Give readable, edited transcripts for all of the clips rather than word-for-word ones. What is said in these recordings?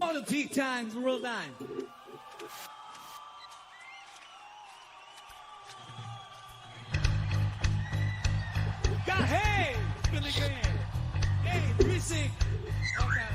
All the peak times, roll nine. Got hey, Billy Graham. Hey, 3-6. Okay.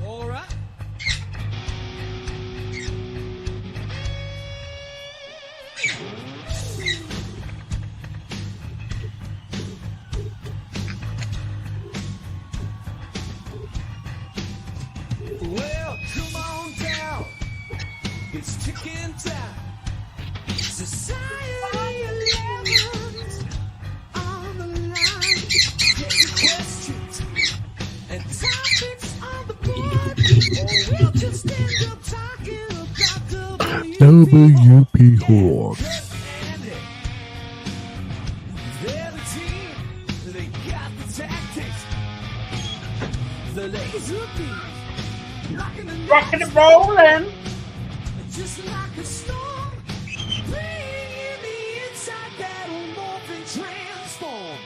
All right. Well, come on down. It's ticking time. Society 11's on the line. Get your questions and topics on the board. Or we'll just end up talking about WP Hawk. They're the team. They got the tactics. The laser beam. Rocking and rolling. Just like a storm, bring in the inside battle, morph and transform.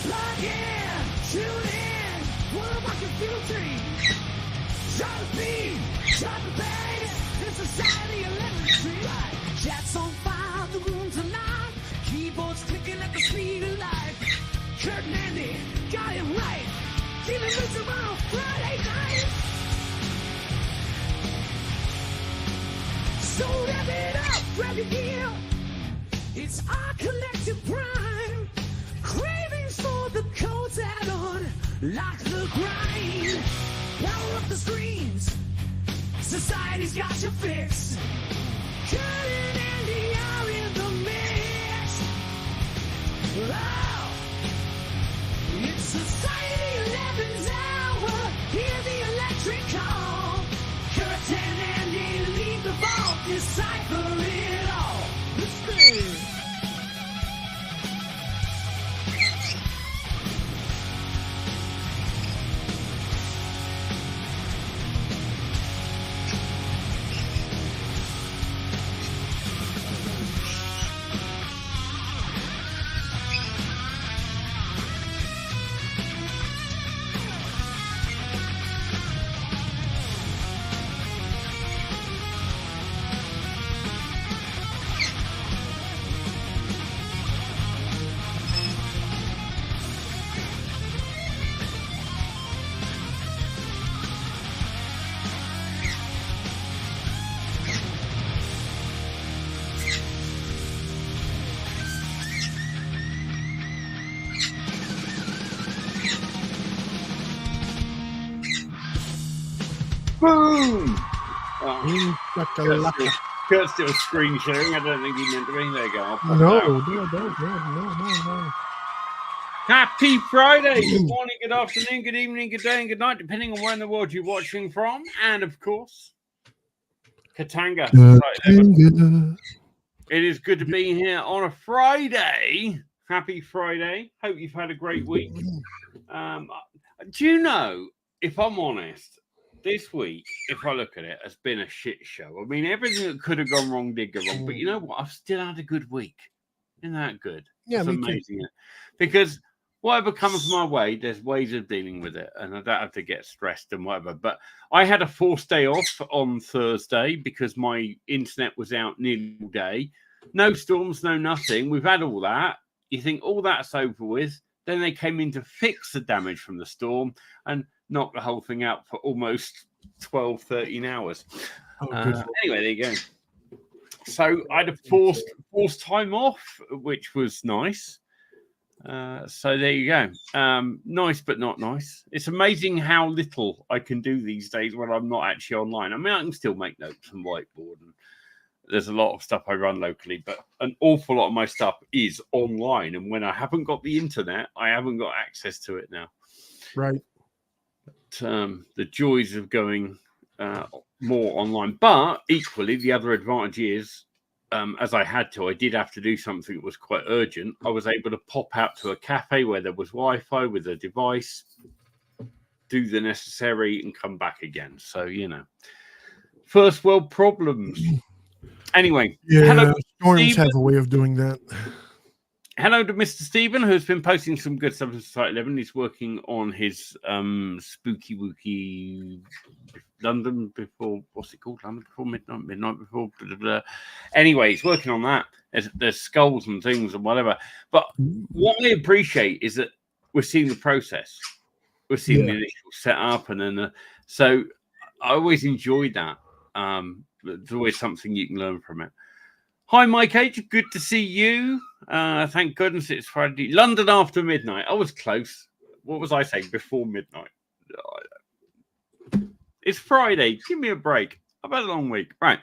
Plug in, tune in, what am I confusing? Try to be, try to bang, in society 11 street. Chat's on fire, the room tonight, keyboards clicking at the speed of light. Kurt and Andy got it right, keep it moving on Friday night. So rev it up, grab your gear. It's our collective prime. Cravings for the codes add-on, like the grind. Power up the screens. Society's got your fix. Kurt and Andy are in the mix. Oh, it's Society 11's hour. Hear the electric call. Kurt and Andy leave the vault. Decipher it all. Let's go. Boom! Chakalaka. Kurt's still screen sharing. I don't think he meant to be. There you go. I'll pop it out. No. Happy Friday. Good morning, good afternoon, good evening, good day, and good night, depending on where in the world you're watching from. And of course, Katanga. It is good to be here on a Friday. Happy Friday. Hope you've had a great week. Do you know, if I'm honest, this week, if I look at it, has been a shit show. I mean, everything that could have gone wrong did go wrong. But you know what? I've still had a good week. Isn't that good? Yeah, it's amazing. Because whatever comes my way, there's ways of dealing with it. And I don't have to get stressed and whatever. But I had a forced day off on Thursday because my internet was out nearly all day. No storms, no nothing. We've had all that. You think all that's over with. Then they came in to fix the damage from the storm and knock the whole thing out for almost 12, 13 hours. Anyway, there you go. So I had a forced time off, which was nice. So there you go. Nice, but not nice. It's amazing how little I can do these days when I'm not actually online. I mean, I can still make notes and whiteboard, and there's a lot of stuff I run locally, but an awful lot of my stuff is online. And when I haven't got the internet, I haven't got access to it now. Right. The joys of going more online. But equally, the other advantage is, as I did have to do something that was quite urgent. I was able to pop out to a cafe where there was Wi-Fi with a device, do the necessary, and come back again. So, you know, first world problems. Anyway, yeah, hello, storms Stephen. have a way of doing that. Hello to Mr. Stephen, who's been posting some good stuff in Society 11. He's working on his spooky wooky London before, what's it called? London before midnight, midnight before. Blah, blah, blah. Anyway, he's working on that. There's skulls and things and whatever. But what I appreciate is that we're seeing the process. We're seeing the initial setup, and then so I always enjoyed that. There's always something you can learn from it. Hi, Mike H. Good to see you. Thank goodness it's Friday. London after midnight. I was close. What was I saying? Before midnight. It's Friday. Give me a break. I've had a long week. Right.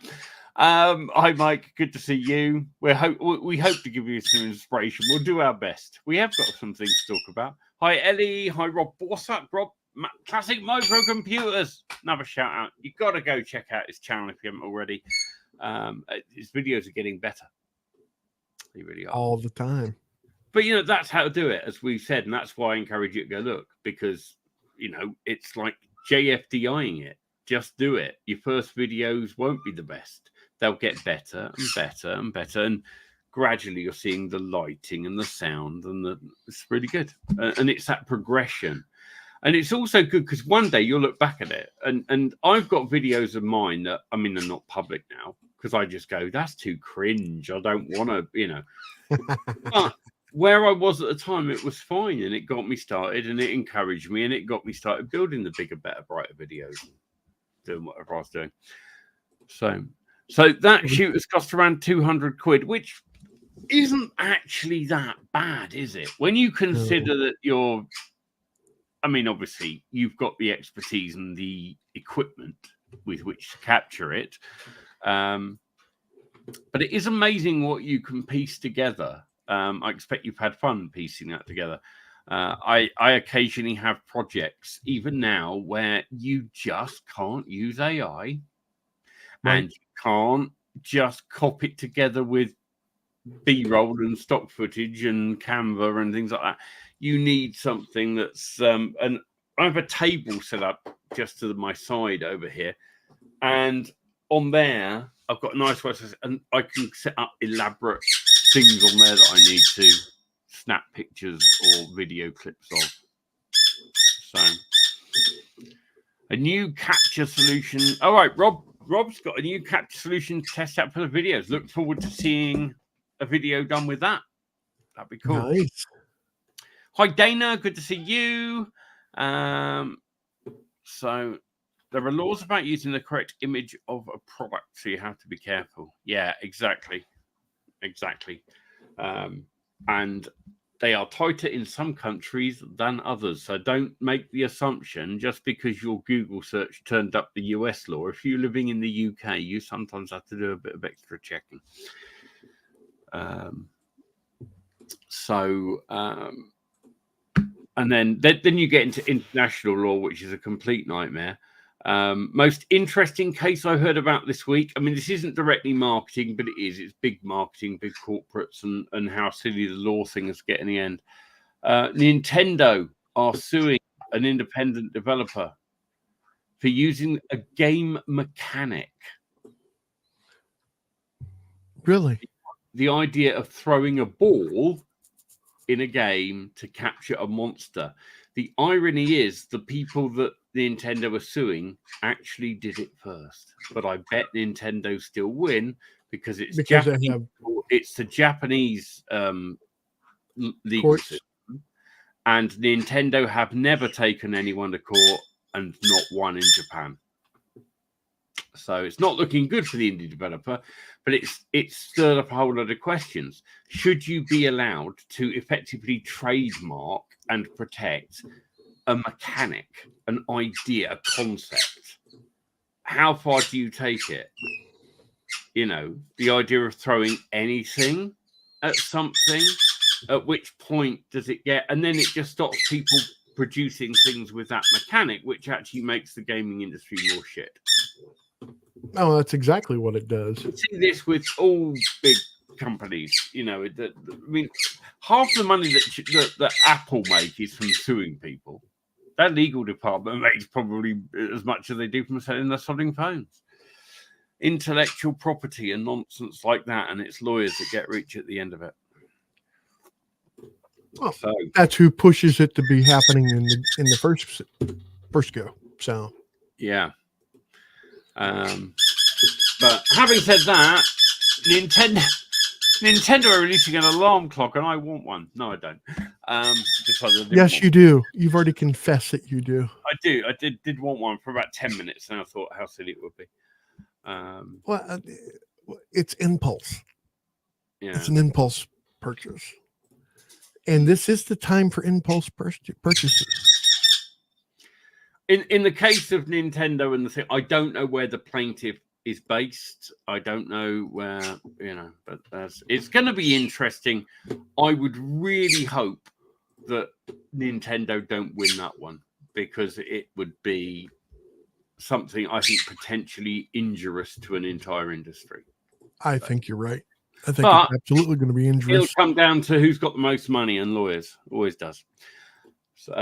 Hi, Mike. Good to see you. We hope to give you some inspiration. We'll do our best. We have got some things to talk about. Hi, Ellie. Hi, Rob. What's up, Rob? Classic Microcomputers. Another shout out. You've got to go check out his channel if you haven't already. His videos are getting better. They really are. All the time. But, that's how to do it, as we've said. And that's why I encourage you to go look. Because, it's like JFDIing it. Just do it. Your first videos won't be the best. They'll get better and better and better. And gradually you're seeing the lighting and the sound. And it's really good. And it's that progression. And it's also good because one day you'll look back at it. And I've got videos of mine that, they're not public now. Because I just go, that's too cringe. I don't want to, But where I was at the time, it was fine. And it got me started and it encouraged me. And it got me started building the bigger, better, brighter videos. Doing whatever I was doing. So that shoot has cost around 200 quid, which isn't actually that bad, is it? When you consider that you're, obviously you've got the expertise and the equipment with which to capture it. But it is amazing what you can piece together. I expect you've had fun piecing that together. I occasionally have projects, even now, where you just can't use AI and you can't just copy it together with B-roll and stock footage and Canva and things like that. You need something that's and I have a table set up just to my side over here, and on there I've got a nice website, and I can set up elaborate things on there that I need to snap pictures or video clips of. So a new capture solution. All right, Rob's got a new capture solution to test out for the videos. Look forward to seeing a video done with that. That'd be cool. Nice. Hi, Dana. Good to see you. So there are laws about using the correct image of a product, so you have to be careful. Yeah, exactly. And they are tighter in some countries than others. So don't make the assumption just because your Google search turned up the US law. If you're living in the UK, you sometimes have to do a bit of extra checking. And then you get into international law, which is a complete nightmare. Most interesting case I heard about this week. This isn't directly marketing, but it is. It's big marketing, big corporates, and how silly the law things get in the end. Nintendo are suing an independent developer for using a game mechanic. Really? The idea of throwing a ball in a game to capture a monster. The irony is the people that Nintendo are suing actually did it first. But I bet Nintendo still win because it's Japanese. It's the Japanese legal system. And Nintendo have never taken anyone to court and not one in Japan. So it's not looking good for the indie developer, but it's stirred up a whole lot of questions. Should you be allowed to effectively trademark and protect a mechanic, an idea, a concept? How far do you take it? The idea of throwing anything at something, at which point does it get? And then it just stops people producing things with that mechanic, which actually makes the gaming industry more shit. Oh, that's exactly what it does. You see this with all big companies. Half the money that Apple make is from suing people. That legal department makes probably as much as they do from selling their sodding phones. Intellectual property and nonsense like that, and it's lawyers that get rich at the end of it. Well, So that's who pushes it to be happening in the first go. So yeah. But having said that, Nintendo are releasing an alarm clock, and I want one. No, I don't. Just like I didn't yes, want you do. You've already confessed that you do. I do. I did want one for about 10 minutes, and I thought how silly it would be. Well, it's impulse. Yeah. It's an impulse purchase, and this is the time for impulse purchases. In the case of Nintendo and the thing, I don't know where the plaintiff is based. I don't know where, but it's going to be interesting. I would really hope that Nintendo don't win that one, because it would be something I think potentially injurious to an entire industry. I think you're right. I think it's absolutely going to be injurious. It'll come down to who's got the most money, and lawyers always does. So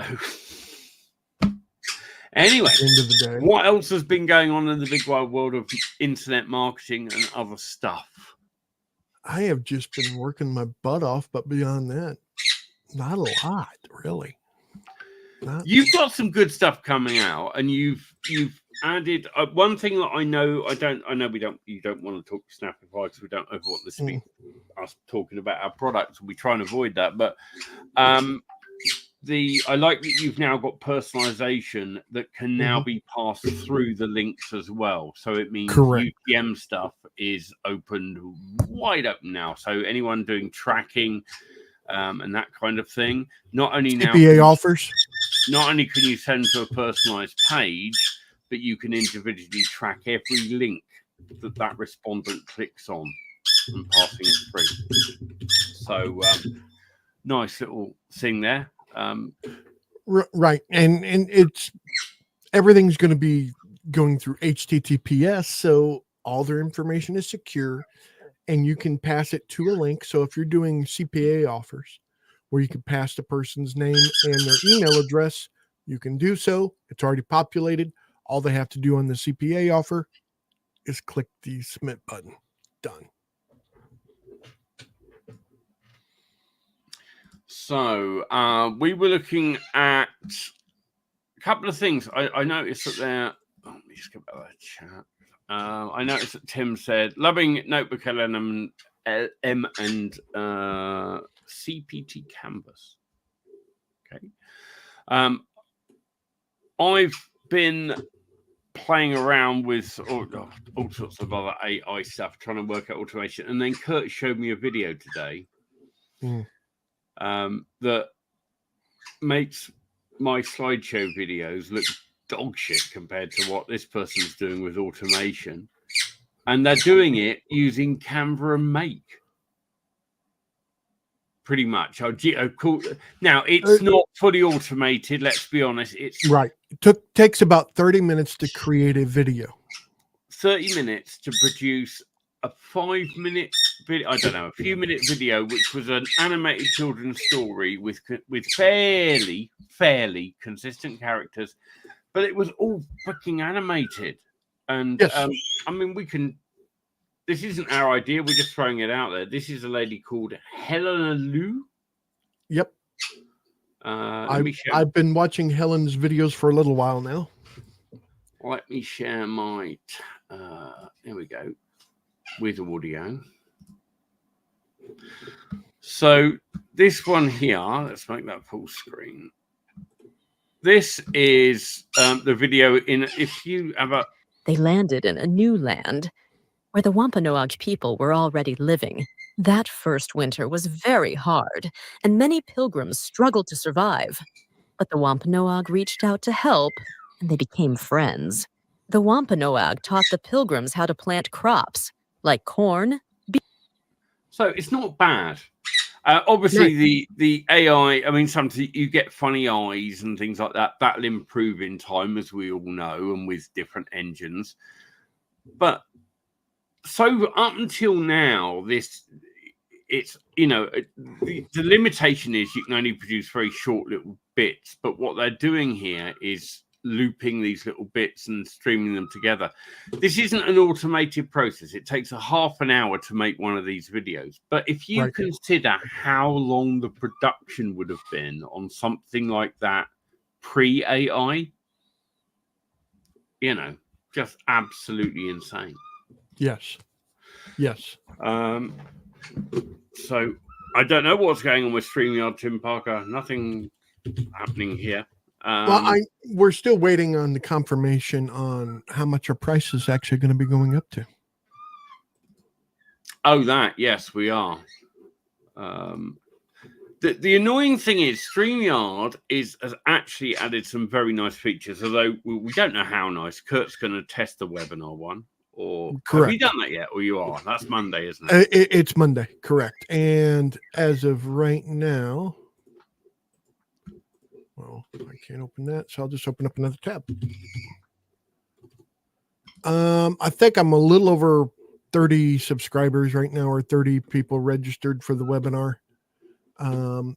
anyway, At the end of the day. what else has been going on in the big wide world of internet marketing and other stuff? I have just been working my butt off, but beyond that, not a lot, really. You've got some good stuff coming out, and you've added one thing that I know. You don't want to talk Snapify because we don't ever want this to be us talking about our products. We try and avoid that, but I like that you've now got personalization that can now be passed through the links as well. So it means UTM stuff is opened wide open now. So anyone doing tracking and that kind of thing, not only now CPA offers. Not only can you send to a personalized page, but you can individually track every link that respondent clicks on and passing it through. So nice little thing there. Right. And it's everything's going to be going through HTTPS. So all their information is secure, and you can pass it to a link. So if you're doing CPA offers where you can pass the person's name and their email address, you can do so. It's already populated. All they have to do on the CPA offer is click the submit button. Done. So we were looking at a couple of things. I noticed that there. Let me just get back to that chat. I noticed that Tim said loving Notebook LM and CPT Canvas. Okay. I've been playing around with all sorts of other AI stuff, trying to work out automation, and then Kurt showed me a video today that makes my slideshow videos look dog shit compared to what this person's doing with automation, and they're doing it using Canva and Make. Pretty much. Cool. Now it's not fully automated. Let's be honest. It's right. Takes about 30 minutes to create a video. 30 minutes to produce a 5-minute video. I don't know, a few minute video, which was an animated children's story with fairly consistent characters, but it was all fucking animated. And yes. I mean, we can. This isn't our idea. We're just throwing it out there. This is a lady called Helena Liu. Yep. I've been watching Helen's videos for a little while now. Let me share my. There we go. With audio. So this one here. Let's make that full screen. This is the video. If you have a. They landed in a new land where the Wampanoag people were already living. That first winter was very hard, and many pilgrims struggled to survive. But the Wampanoag reached out to help, and they became friends. The Wampanoag taught the pilgrims how to plant crops, like corn. So it's not bad. Obviously, the AI, I mean, sometimes you get funny eyes and things like that. That'll improve in time, as we all know, and with different engines. But so up until now, the limitation is you can only produce very short little bits. But what they're doing here is looping these little bits and streaming them together. This isn't an automated process. It takes a half an hour to make one of these videos. But if you Right. consider how long the production would have been on something like that pre-AI, you know, just absolutely insane. Yes. Yes. So I don't know what's going on with StreamYard, Tim Parker. Nothing happening here. Well, we're still waiting on the confirmation on how much our price is actually going to be going up to. Oh, that, yes, we are. The annoying thing is StreamYard has actually added some very nice features, although we don't know how nice. Kurt's going to test the webinar one. Or Correct. Have you done that yet? Or you are? That's Monday, isn't it? It's Monday, correct. And as of right now, well, I can't open that, so I'll just open up another tab. I think I'm a little over 30 subscribers right now, or 30 people registered for the webinar.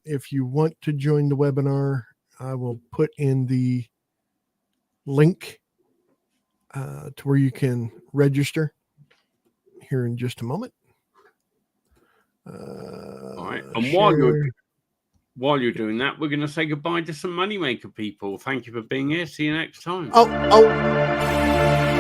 If you want to join the webinar, I will put in the link to where you can register here in just a moment. All right. And share. while you're doing that, we're going to say goodbye to some moneymaker people. Thank you for being here. See you next time. Oh.